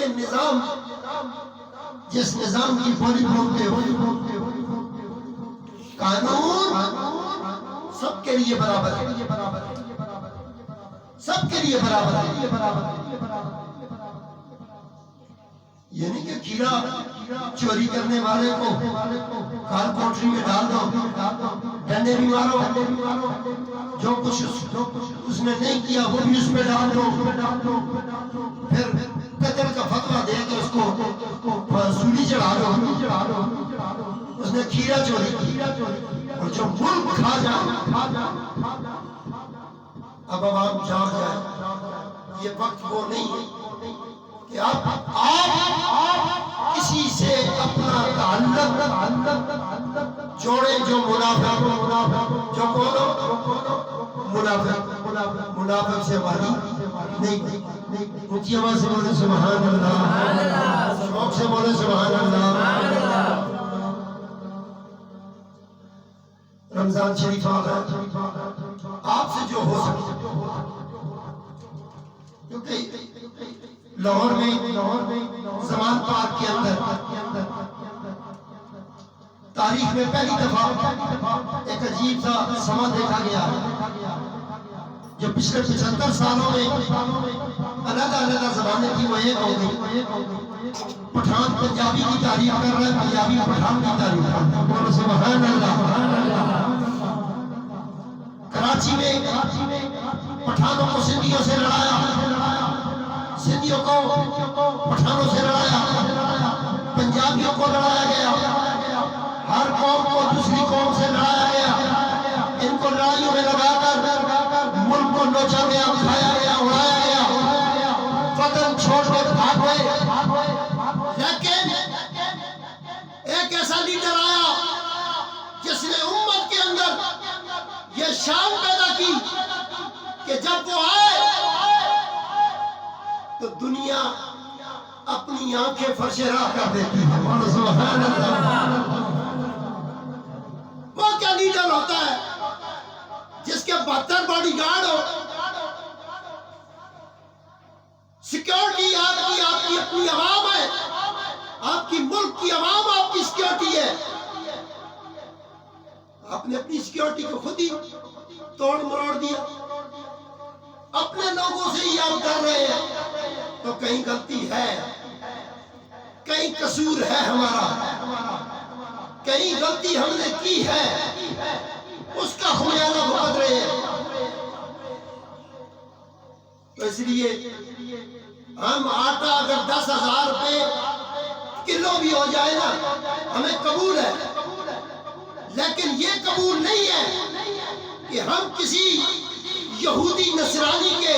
ये निजाम, जिस निजाम की बोली बोलते हो, कानून सबके लिए बराबर है, सबके लिए बराबर है। ये नहीं कि खीरा चोरी करने वाले को काल कोठरी में डाल दो, डंडे भी मारो, जो कुछ उसने नहीं किया वो भी उसमें डाल दो, फिर कत्ल का फतवा दे के उसको सूली चढ़ा दो। उसने खीरा चोरी की और जो मुल्क खा जाए, अब आवाम जाग जाए। ये वक्त वो नहीं है कि आप किसी से अपना ताल्लुक जोड़े जो मुनाफिक, जो बोलो मुनाफिक से वाली नहीं। ऊंची आवाज से बोले सुभान अल्लाह, शौक से बोले सुभान अल्लाह। रमजान शरीफ आ गया, आपसे जो हो सके, क्योंकि लाहौर में जमान पार्क के अंदर तारीख में पहली दफा एक अजीब सा समा देखा गया, जो पिछले 75 सालों में अलग अलग जबानें थी वो एक हो गई। पठान पंजाबी की तारीफ कर रहा है, पंजाबी पठान की तारीफ कर रहा है। बोलो सुभान अल्लाह। कराची में पठानों को सिंधियों से लड़ाया, सिंधियों को पठानों से लड़ाया, पंजाबियों को लड़ाया गया, हर कौम को दूसरी कौम से लड़ाया गया। इनको लड़ाइयों में लगाकर मुल्क को नोचा गया, खाया गया, उड़ाया गया, वतन छोड़ के भाग गए। लेकिन एक ऐसा लीडर आया जिसने उम्मत के अंदर यह शान पैदा की कि जब वो आए तो दुनिया अपनी आंखें फर्शे राह कर देती है। सुभान अल्लाह। वो क्या लीडर होता है जिसके 72 बॉडीगार्ड हो, सिक्योरिटी आपकी अपनी आवाम है, आपकी मुल्क की आवाम आपकी सिक्योरिटी है। आपने अपनी सिक्योरिटी को खुद ही तोड़ मरोड़ दिया, अपने लोगों से ही आप कर रहे हैं। तो कहीं गलती है, कहीं कसूर है हमारा, कहीं गलती हमने की है, उसका खुमियाजा भुगत रहे हैं। तो इसलिए हम आटा अगर 10,000 रुपए किलो भी हो जाए ना, हमें कबूल है, लेकिन ये कबूल नहीं है कि हम किसी यहूदी नसरानी के